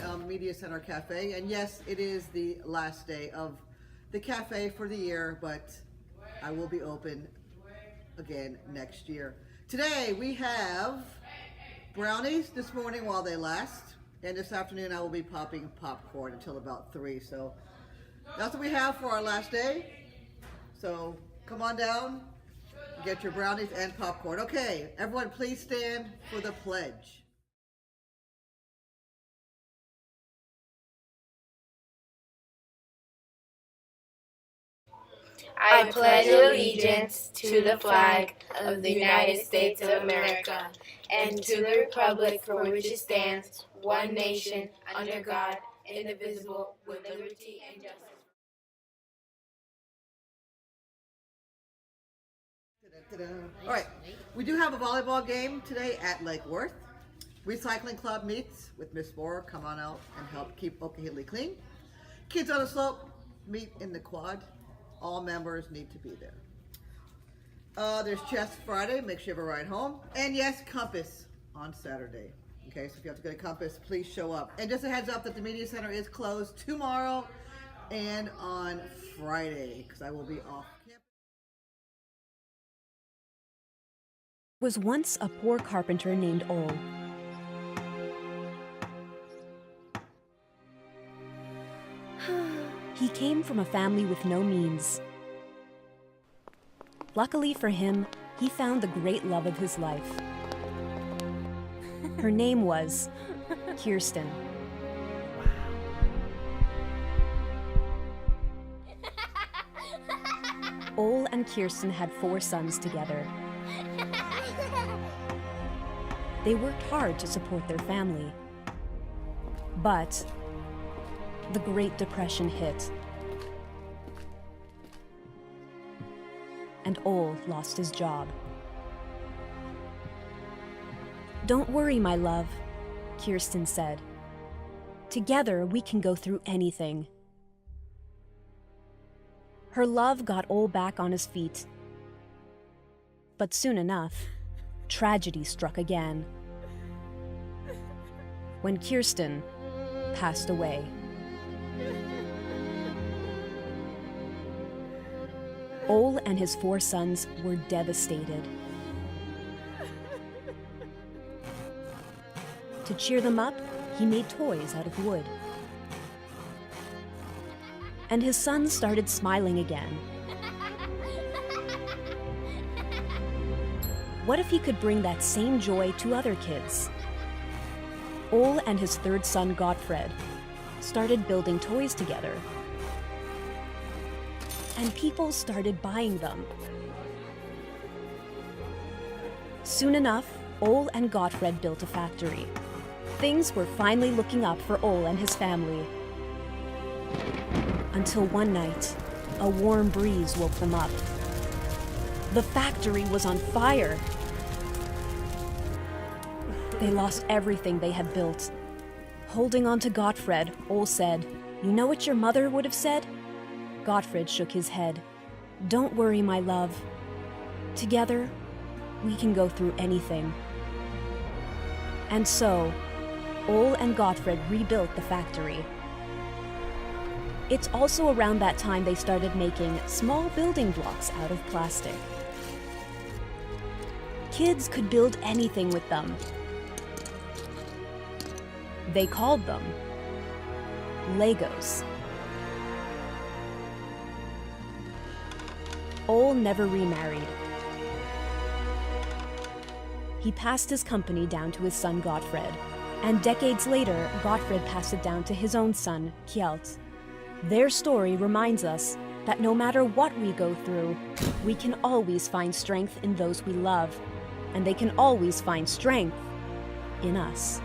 my Media Center Cafe. And yes, it is the last day of the cafe for the year, but I will be open again next year. Today we have brownies this morning while they last. And this afternoon I will be popping popcorn until about 3. So that's what we have for our last day. So come on down, get your brownies and popcorn. Okay, everyone please stand for the pledge. I pledge allegiance to the flag of the United States of America and to the republic for which it stands, one nation, under God, indivisible, with liberty and justice. All right, we do have a volleyball game today at Lake Worth. Recycling Club meets with Miss Moore. Come on out and help keep Okehitli clean. Kids on the Slope meet in the quad. All members need to be there. There's Chess Friday. Make sure you have a ride home. And yes, Compass on Saturday. Okay, so if you have to go to Compass, please show up. And just a heads up that the Media Center is closed tomorrow and on Friday because I will be off campus. Was once a poor carpenter named Ole. He came from a family with no means. Luckily for him, he found the great love of his life. Her name was Kirsten. Ole and Kirsten had 4 sons together. They worked hard to support their family. But the Great Depression hit, and Ole lost his job. "Don't worry, my love," Kirsten said. "Together we can go through anything." Her love got Ole back on his feet. But soon enough, tragedy struck again when Kirsten passed away. Ole and his 4 sons were devastated. To cheer them up, he made toys out of wood. And his sons started smiling again. What if he could bring that same joy to other kids? Ole and his 3rd son, Gottfred, started building toys together. And people started buying them. Soon enough, Ole and Gottfred built a factory. Things were finally looking up for Ole and his family. Until one night, a warm breeze woke them up. The factory was on fire. They lost everything they had built. Holding on to Gottfred, Ole said, "You know what your mother would have said?" Gottfred shook his head. "Don't worry, my love. Together, we can go through anything." And so, Ole and Gottfred rebuilt the factory. It's also around that time they started making small building blocks out of plastic. Kids could build anything with them. They called them Legos. Ole never remarried. He passed his company down to his son Gottfred, and decades later, Gottfred passed it down to his own son, Kjeld. Their story reminds us that no matter what we go through, we can always find strength in those we love, and they can always find strength in us.